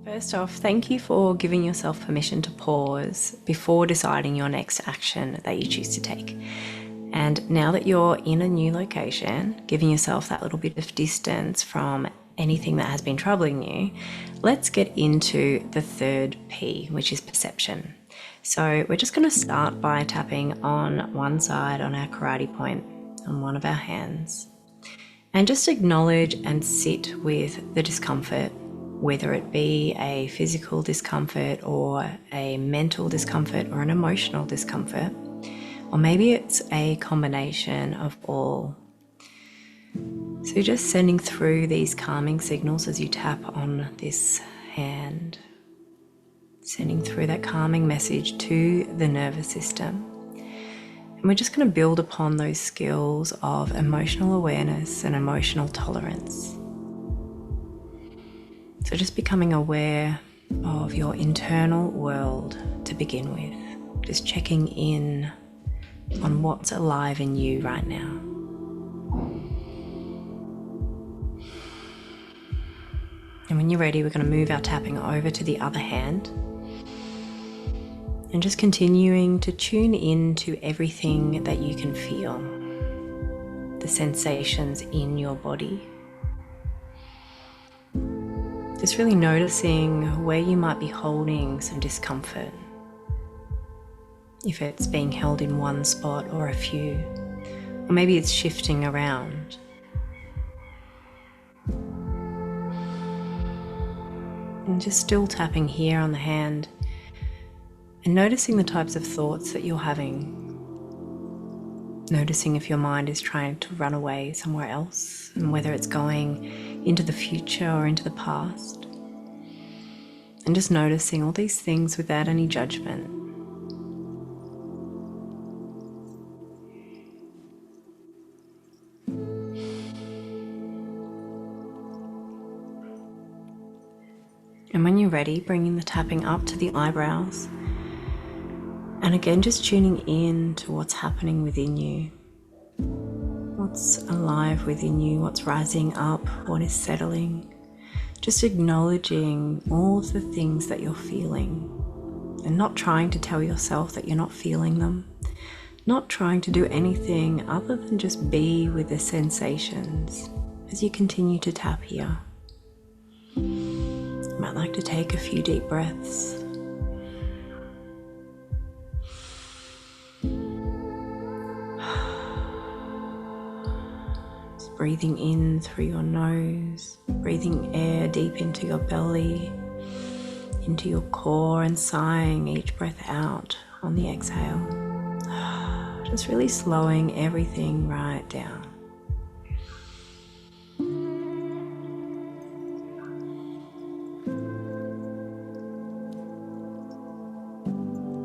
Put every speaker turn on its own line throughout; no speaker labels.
First off, thank you for giving yourself permission to pause before deciding your next action that you choose to take. And now that you're in a new location, giving yourself that little bit of distance from anything that has been troubling you, let's get into the third P, which is perception. So we're just going to start by tapping on one side on our karate point on one of our hands, and just acknowledge and sit with the discomfort, whether it be a physical discomfort or a mental discomfort or an emotional discomfort, or maybe it's a combination of all. So just sending through these calming signals as you tap on this hand, sending through that calming message to the nervous system. And we're just going to build upon those skills of emotional awareness and emotional tolerance. So just becoming aware of your internal world to begin with, just checking in on what's alive in you right now. And when you're ready, we're going to move our tapping over to the other hand and just continuing to tune in to everything that you can feel, the sensations in your body. Just really noticing where you might be holding some discomfort. If it's being held in one spot or a few, or maybe it's shifting around. And just still tapping here on the hand and noticing the types of thoughts that you're having. Noticing if your mind is trying to run away somewhere else, and whether it's going into the future or into the past. And just noticing all these things without any judgment. And when you're ready, bringing the tapping up to the eyebrows. And again, just tuning in to what's happening within you. What's alive within you, what's rising up, what is settling. Just acknowledging all of the things that you're feeling and not trying to tell yourself that you're not feeling them. Not trying to do anything other than just be with the sensations as you continue to tap here. You might like to take a few deep breaths. Breathing in through your nose, breathing air deep into your belly, into your core, and sighing each breath out on the exhale. Just really slowing everything right down.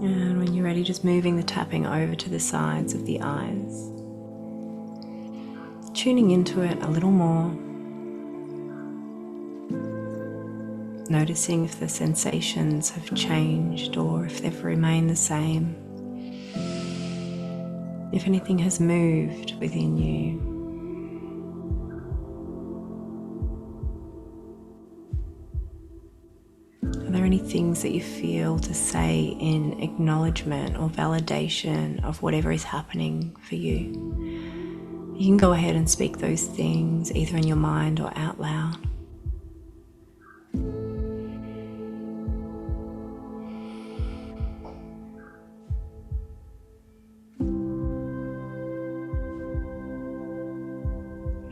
And when you're ready, just moving the tapping over to the sides of the eyes. Tuning into it a little more, noticing if the sensations have changed or if they've remained the same, if anything has moved within you. Are there any things that you feel to say in acknowledgement or validation of whatever is happening for you? You can go ahead and speak those things either in your mind or out loud.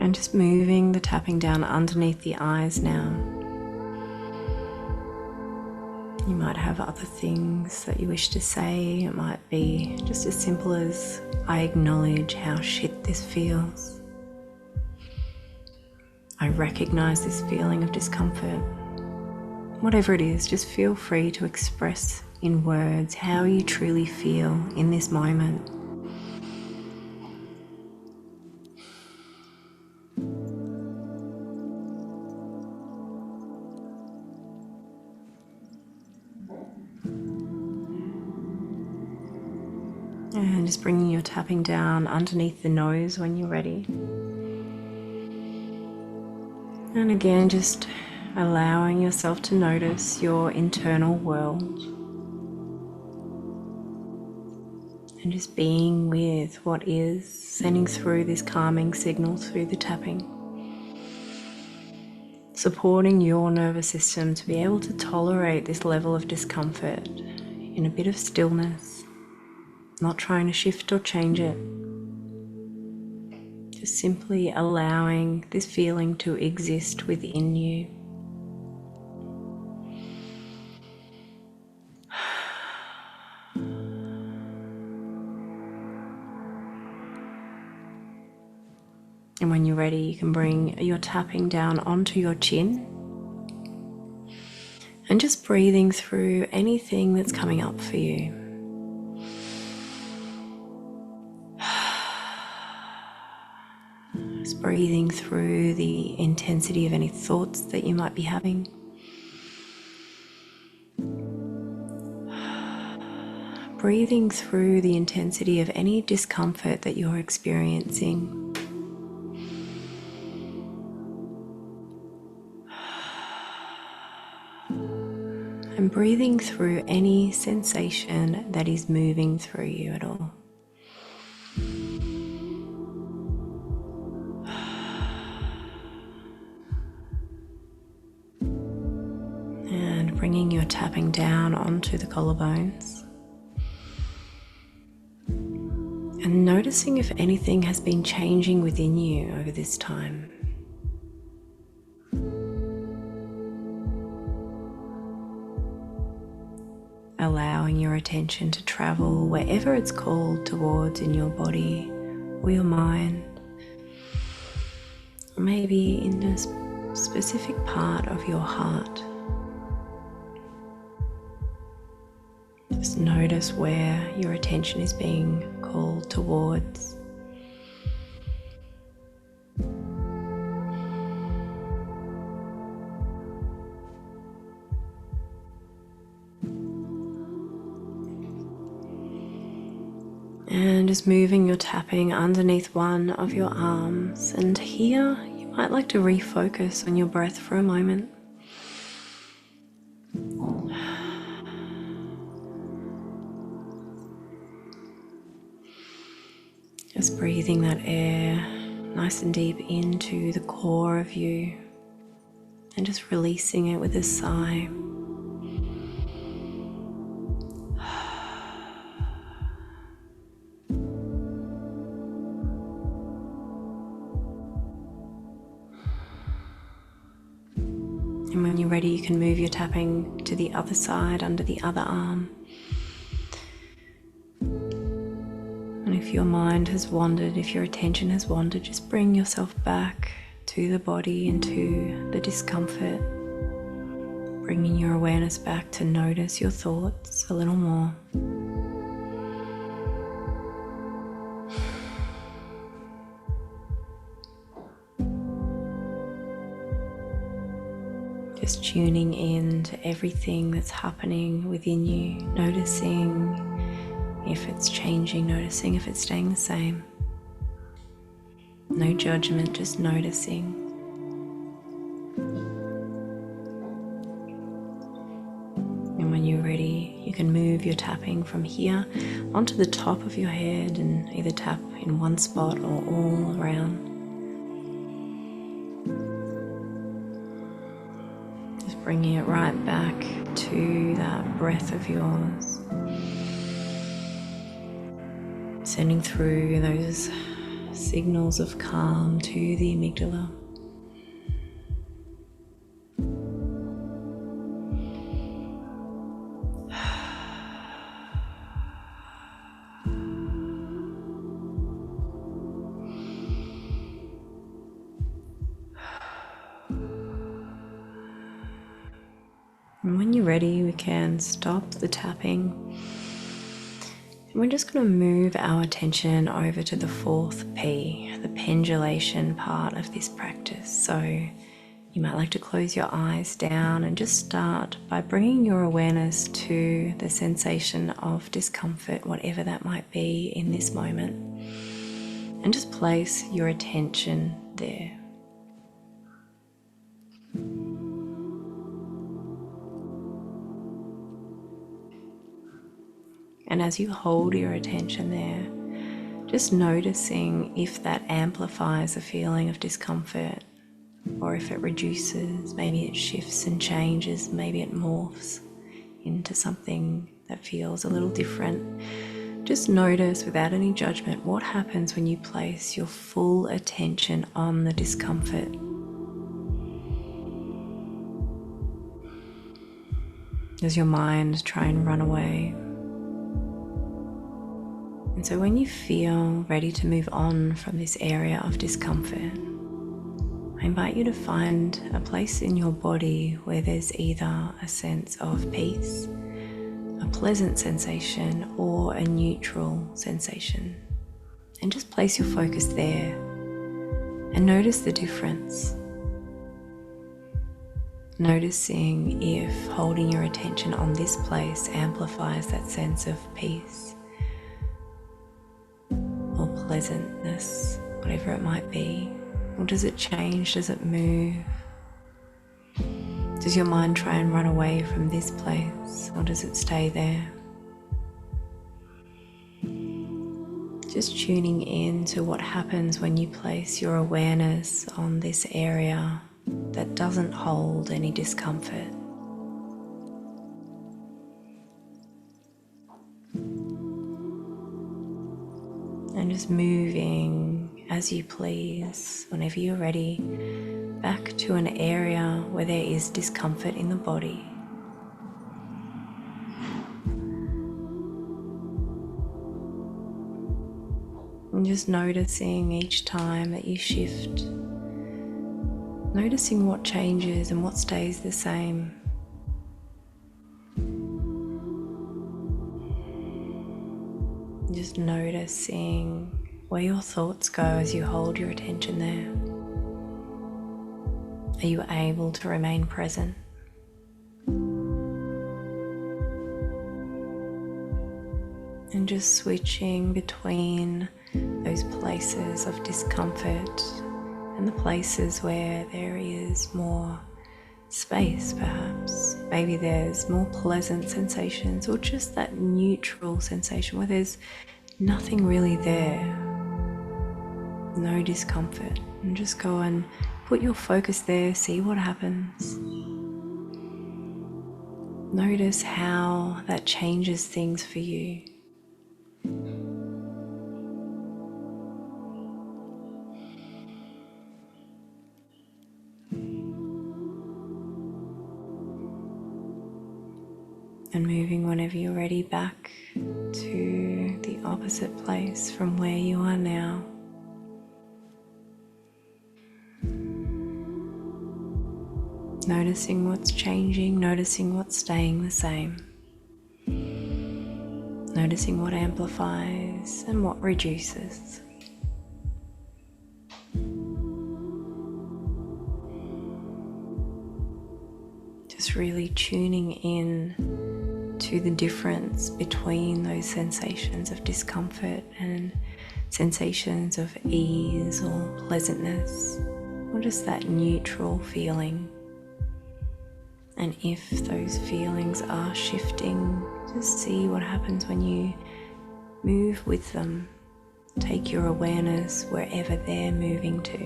And just moving the tapping down underneath the eyes now. You might have other things that you wish to say. It might be just as simple as, I acknowledge how shit this feels. I recognize this feeling of discomfort. Whatever it is, just feel free to express in words how you truly feel in this moment. And just bringing your tapping down underneath the nose when you're ready. And again, just allowing yourself to notice your internal world and just being with what is, sending through this calming signal through the tapping, supporting your nervous system to be able to tolerate this level of discomfort in a bit of stillness, not trying to shift or change it, just simply allowing this feeling to exist within you. And when you're ready, you can bring your tapping down onto your chin and just breathing through anything that's coming up for you. Just breathing through the intensity of any thoughts that you might be having. Breathing through the intensity of any discomfort that you're experiencing. And breathing through any sensation that is moving through you at all. And bringing your tapping down onto the collarbones. And noticing if anything has been changing within you over this time. Allowing your attention to travel wherever it's called towards in your body or your mind, or maybe in a specific part of your heart. Just notice where your attention is being called towards. And just moving your tapping underneath one of your arms. And here you might like to refocus on your breath for a moment. Just breathing that air nice and deep into the core of you and just releasing it with a sigh. And when you're ready, you can move your tapping to the other side, under the other arm. And if your mind has wandered, if your attention has wandered, just bring yourself back to the body and to the discomfort, bringing your awareness back to notice your thoughts a little more. Just tuning in to everything that's happening within you, noticing if it's changing, noticing if it's staying the same. No judgment, just noticing. And when you're ready, you can move your tapping from here onto the top of your head and either tap in one spot or all around. Just bringing it right back to that breath of yours. Sending through those signals of calm to the amygdala. And when you're ready, we can stop the tapping. And we're just going to move our attention over to the fourth P, the pendulation part of this practice. So you might like to close your eyes down and just start by bringing your awareness to the sensation of discomfort, whatever that might be in this moment, and just place your attention there. And as you hold your attention there, just noticing if that amplifies a feeling of discomfort, or if it reduces, maybe it shifts and changes, maybe it morphs into something that feels a little different. Just notice without any judgment what happens when you place your full attention on the discomfort. Does your mind try and run away? And so when you feel ready to move on from this area of discomfort, I invite you to find a place in your body where there's either a sense of peace, a pleasant sensation, or a neutral sensation. And just place your focus there and notice the difference. Noticing if holding your attention on this place amplifies that sense of peace or pleasantness, whatever it might be. Or does it change? Does it move? Does your mind try and run away from this place, or does it stay there? Just tuning in to what happens when you place your awareness on this area that doesn't hold any discomfort. And just moving as you please, whenever you're ready, back to an area where there is discomfort in the body. And just noticing each time that you shift, noticing what changes and what stays the same. Just noticing where your thoughts go as you hold your attention there. Are you able to remain present? And just switching between those places of discomfort and the places where there is more space, perhaps. Maybe there's more pleasant sensations, or just that neutral sensation where there's nothing really there, no discomfort. And just go and put your focus there, see what happens. Notice how that changes things for you. And moving whenever you're ready back to the opposite place from where you are now. Noticing what's changing, noticing what's staying the same. Noticing what amplifies and what reduces. Just really tuning in to the difference between those sensations of discomfort and sensations of ease or pleasantness, or just that neutral feeling. And if those feelings are shifting, just see what happens when you move with them. Take your awareness wherever they're moving to.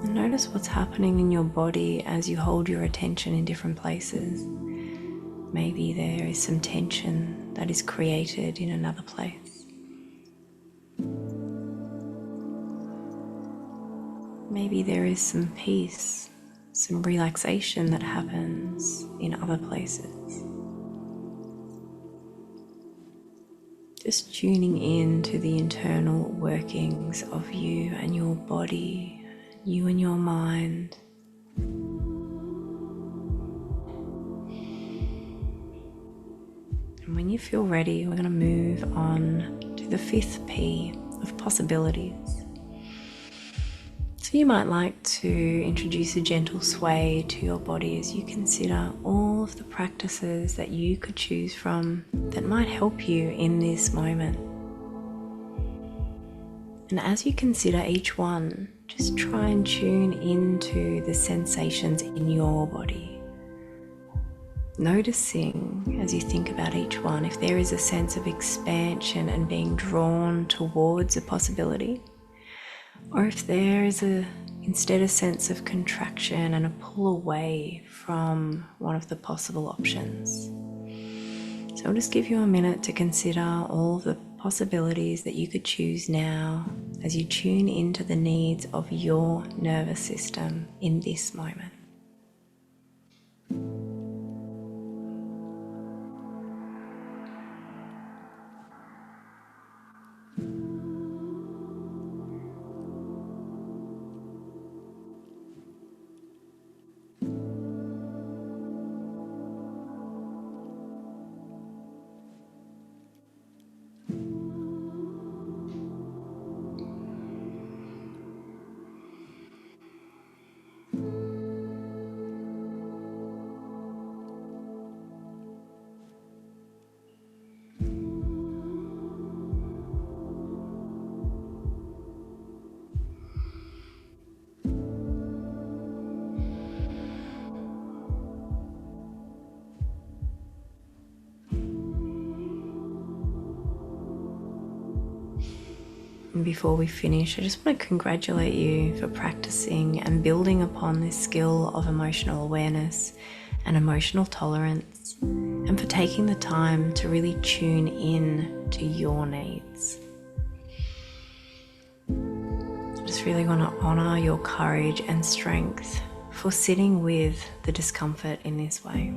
And notice what's happening in your body as you hold your attention in different places. Maybe there is some tension that is created in another place. Maybe there is some peace, some relaxation that happens in other places. Just tuning in to the internal workings of you and your body, you and your mind. And when you feel ready, we're going to move on to the 5th P of possibilities. So you might like to introduce a gentle sway to your body as you consider all of the practices that you could choose from that might help you in this moment. And as you consider each one, just try and tune into the sensations in your body. Noticing as you think about each one if there is a sense of expansion and being drawn towards a possibility, or if there is instead a sense of contraction and a pull away from one of the possible options. So I'll just give you a minute to consider all of the possibilities that you could choose now as you tune into the needs of your nervous system in this moment. And before we finish, I just want to congratulate you for practicing and building upon this skill of emotional awareness and emotional tolerance, and for taking the time to really tune in to your needs. I just really want to honor your courage and strength for sitting with the discomfort in this way.